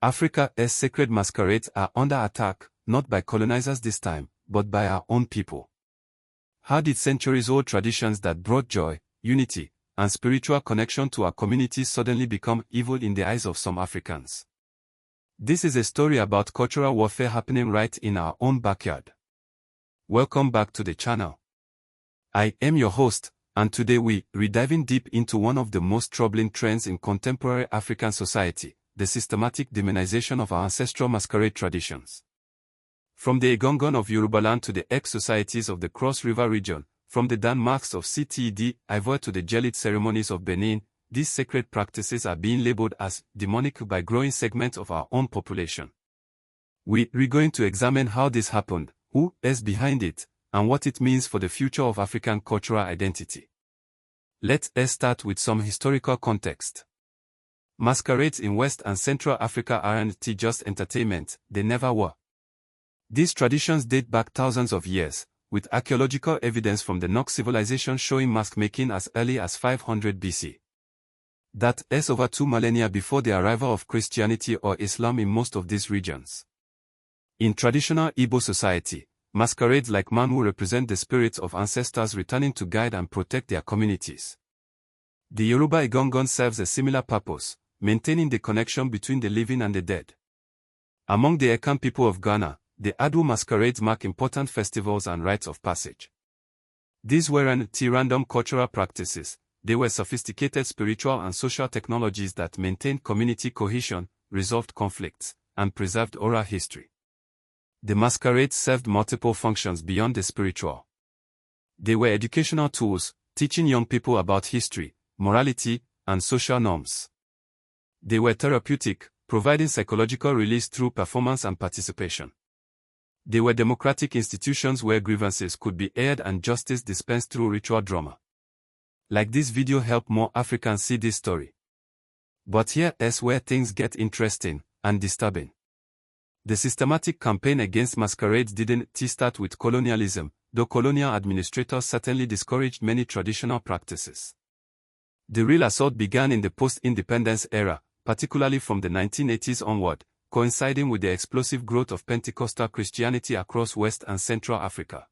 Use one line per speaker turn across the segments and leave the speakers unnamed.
Africa's sacred masquerades are under attack, not by colonizers this time, but by our own people. How did centuries-old traditions that brought joy, unity, and spiritual connection to our communities suddenly become evil in the eyes of some Africans? This is a story about cultural warfare happening right in our own backyard. Welcome back to the channel. I am your host, and today we're diving deep into one of the most troubling trends in contemporary African society, the systematic demonization of our ancestral masquerade traditions. From the Egungun of Yorubaland to the ex-societies of the Cross River region, from the Dan masks of Cote d'Ivoire to the Jellit ceremonies of Benin, these sacred practices are being labeled as demonic by growing segments of our own population. We're going to examine how this happened, who is behind it, and what it means for the future of African cultural identity. Let's start with some historical context. Masquerades in West and Central Africa aren't just entertainment, they never were. These traditions date back thousands of years, with archaeological evidence from the Nok civilization showing mask making as early as 500 BC. That is over 2 millennia before the arrival of Christianity or Islam in most of these regions. In traditional Igbo society, masquerades like Mmanwu represent the spirits of ancestors returning to guide and protect their communities. The Yoruba Egungun serves a similar purpose, maintaining the connection between the living and the dead. Among the Ekan people of Ghana, the Adu masquerades mark important festivals and rites of passage. These weren't random cultural practices, they were sophisticated spiritual and social technologies that maintained community cohesion, resolved conflicts, and preserved oral history. The masquerades served multiple functions beyond the spiritual. They were educational tools, teaching young people about history, morality, and social norms. They were therapeutic, providing psychological release through performance and participation. They were democratic institutions where grievances could be aired and justice dispensed through ritual drama. Like this video help more Africans see this story. But here is where things get interesting and disturbing. The systematic campaign against masquerades didn't start with colonialism, though colonial administrators certainly discouraged many traditional practices. The real assault began in the post-independence era, particularly from the 1980s onward, coinciding with the explosive growth of Pentecostal Christianity across West and Central Africa.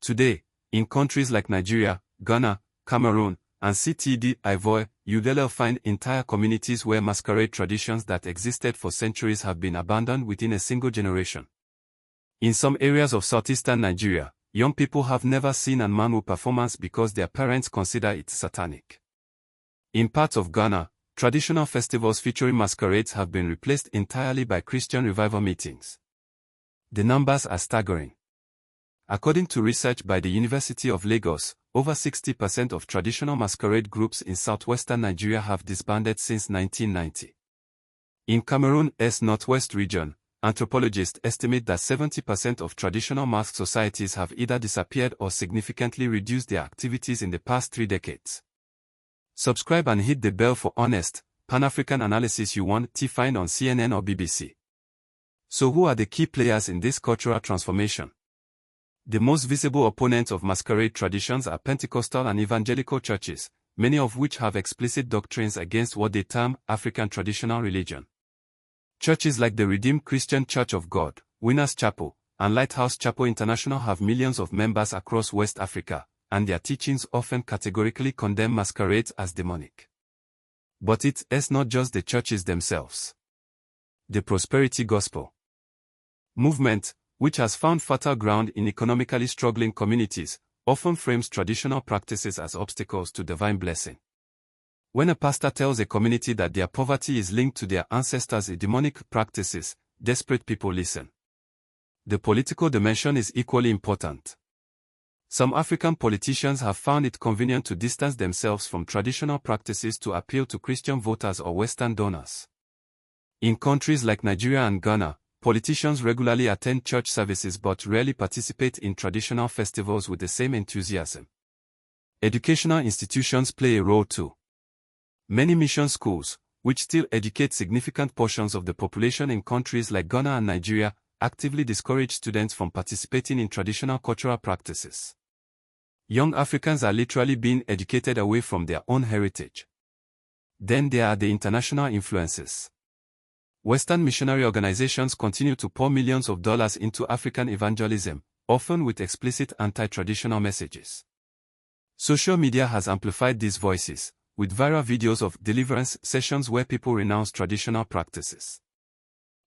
Today, in countries like Nigeria, Ghana, Cameroon, and Cote d'Ivoire, you'll find entire communities where masquerade traditions that existed for centuries have been abandoned within a single generation. In some areas of southeastern Nigeria, young people have never seen an Mmanwu performance because their parents consider it satanic. In parts of Ghana, traditional festivals featuring masquerades have been replaced entirely by Christian revival meetings. The numbers are staggering. According to research by the University of Lagos, over 60% of traditional masquerade groups in southwestern Nigeria have disbanded since 1990. In Cameroon's northwest region, anthropologists estimate that 70% of traditional masked societies have either disappeared or significantly reduced their activities in the past 3 decades. Subscribe and hit the bell for honest, Pan-African analysis you want to find on CNN or BBC. So who are the key players in this cultural transformation? The most visible opponents of masquerade traditions are Pentecostal and evangelical churches, many of which have explicit doctrines against what they term African traditional religion. Churches like the Redeemed Christian Church of God, Winners Chapel, and Lighthouse Chapel International have millions of members across West Africa, and their teachings often categorically condemn masquerades as demonic. But it is not just the churches themselves. The prosperity gospel movement, which has found fertile ground in economically struggling communities, often frames traditional practices as obstacles to divine blessing. When a pastor tells a community that their poverty is linked to their ancestors' demonic practices, desperate people listen. The political dimension is equally important. Some African politicians have found it convenient to distance themselves from traditional practices to appeal to Christian voters or Western donors. In countries like Nigeria and Ghana, politicians regularly attend church services but rarely participate in traditional festivals with the same enthusiasm. Educational institutions play a role too. Many mission schools, which still educate significant portions of the population in countries like Ghana and Nigeria, actively discourage students from participating in traditional cultural practices. Young Africans are literally being educated away from their own heritage. Then there are the international influences. Western missionary organizations continue to pour millions of dollars into African evangelism, often with explicit anti-traditional messages. Social media has amplified these voices, with viral videos of deliverance sessions where people renounce traditional practices.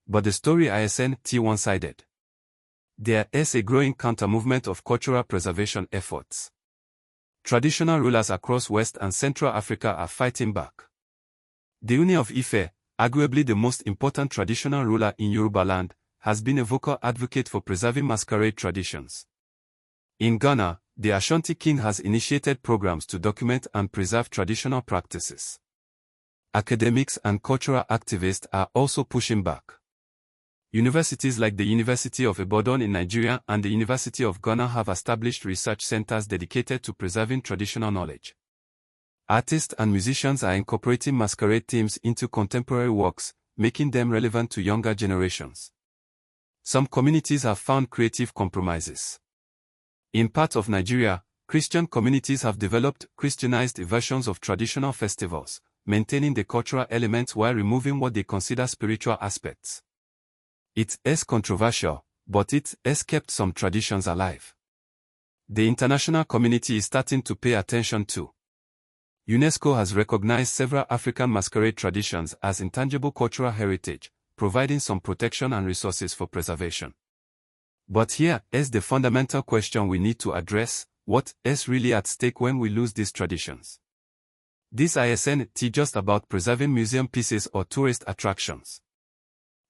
But the story isn't one-sided. There is a growing counter-movement of cultural preservation efforts. Traditional rulers across West and Central Africa are fighting back. The Egungun of Ife, arguably the most important traditional ruler in Yorubaland, has been a vocal advocate for preserving masquerade traditions. In Ghana, the Ashanti king has initiated programs to document and preserve traditional practices. Academics and cultural activists are also pushing back. Universities like the University of Ibadan in Nigeria and the University of Ghana have established research centers dedicated to preserving traditional knowledge. Artists and musicians are incorporating masquerade themes into contemporary works, making them relevant to younger generations. Some communities have found creative compromises. In parts of Nigeria, Christian communities have developed Christianized versions of traditional festivals, maintaining the cultural elements while removing what they consider spiritual aspects. It is controversial, but it has kept some traditions alive. The international community is starting to pay attention too. UNESCO has recognized several African masquerade traditions as intangible cultural heritage, providing some protection and resources for preservation. But here is the fundamental question we need to address: what is really at stake when we lose these traditions? This isn't just about preserving museum pieces or tourist attractions.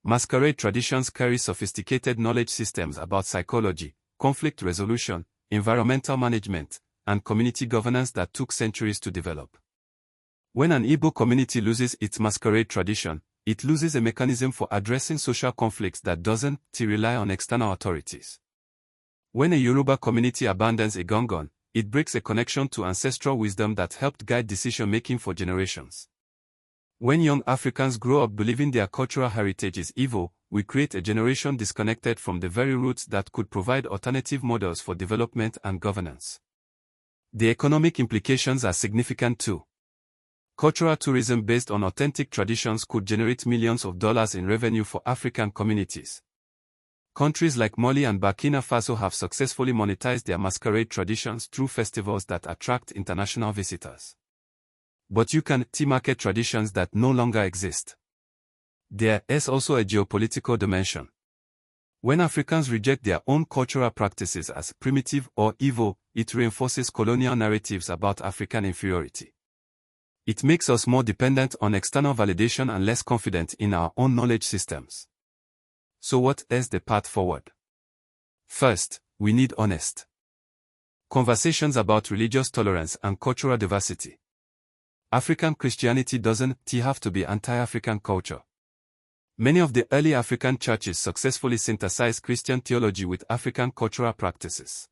Masquerade traditions carry sophisticated knowledge systems about psychology, conflict resolution, environmental management, and community governance that took centuries to develop. When an Igbo community loses its masquerade tradition, it loses a mechanism for addressing social conflicts that doesn't rely on external authorities. When a Yoruba community abandons Egungun, it breaks a connection to ancestral wisdom that helped guide decision-making for generations. When young Africans grow up believing their cultural heritage is evil, we create a generation disconnected from the very roots that could provide alternative models for development and governance. The economic implications are significant too. Cultural tourism based on authentic traditions could generate millions of dollars in revenue for African communities. Countries like Mali and Burkina Faso have successfully monetized their masquerade traditions through festivals that attract international visitors. But you can market traditions that no longer exist. There is also a geopolitical dimension. When Africans reject their own cultural practices as primitive or evil, it reinforces colonial narratives about African inferiority. It makes us more dependent on external validation and less confident in our own knowledge systems. So what is the path forward? First, we need honest conversations about religious tolerance and cultural diversity. African Christianity doesn't have to be anti-African culture. Many of the early African churches successfully synthesized Christian theology with African cultural practices.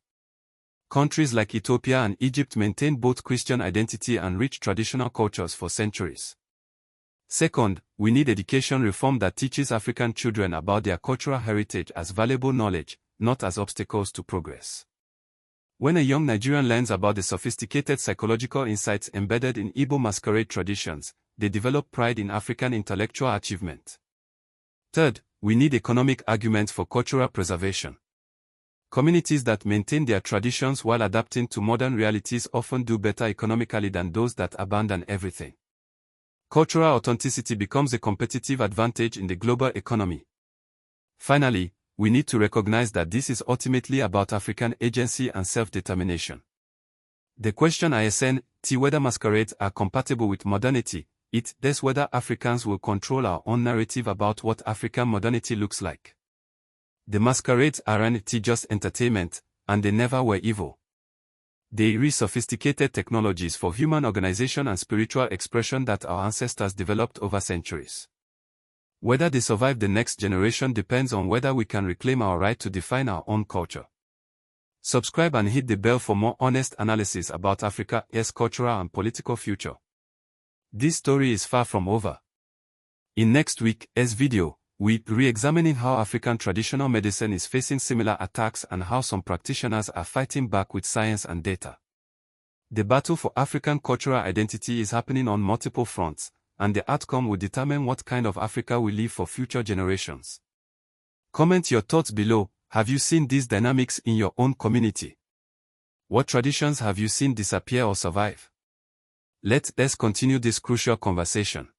Countries like Ethiopia and Egypt maintained both Christian identity and rich traditional cultures for centuries. Second, we need education reform that teaches African children about their cultural heritage as valuable knowledge, not as obstacles to progress. When a young Nigerian learns about the sophisticated psychological insights embedded in Igbo masquerade traditions, they develop pride in African intellectual achievement. Third, we need economic arguments for cultural preservation. Communities that maintain their traditions while adapting to modern realities often do better economically than those that abandon everything. Cultural authenticity becomes a competitive advantage in the global economy. Finally, we need to recognize that this is ultimately about African agency and self-determination. The question isn't whether masquerades are compatible with modernity, it is whether Africans will control our own narrative about what African modernity looks like. The masquerades aren't just entertainment, and they never were evil. They use sophisticated technologies for human organization and spiritual expression that our ancestors developed over centuries. Whether they survive the next generation depends on whether we can reclaim our right to define our own culture. Subscribe and hit the bell for more honest analysis about Africa's cultural and political future. This story is far from over. In next week's video, we're re-examining how African traditional medicine is facing similar attacks and how some practitioners are fighting back with science and data. The battle for African cultural identity is happening on multiple fronts, and the outcome will determine what kind of Africa we leave for future generations. Comment your thoughts below. Have you seen these dynamics in your own community? What traditions have you seen disappear or survive? Let's continue this crucial conversation.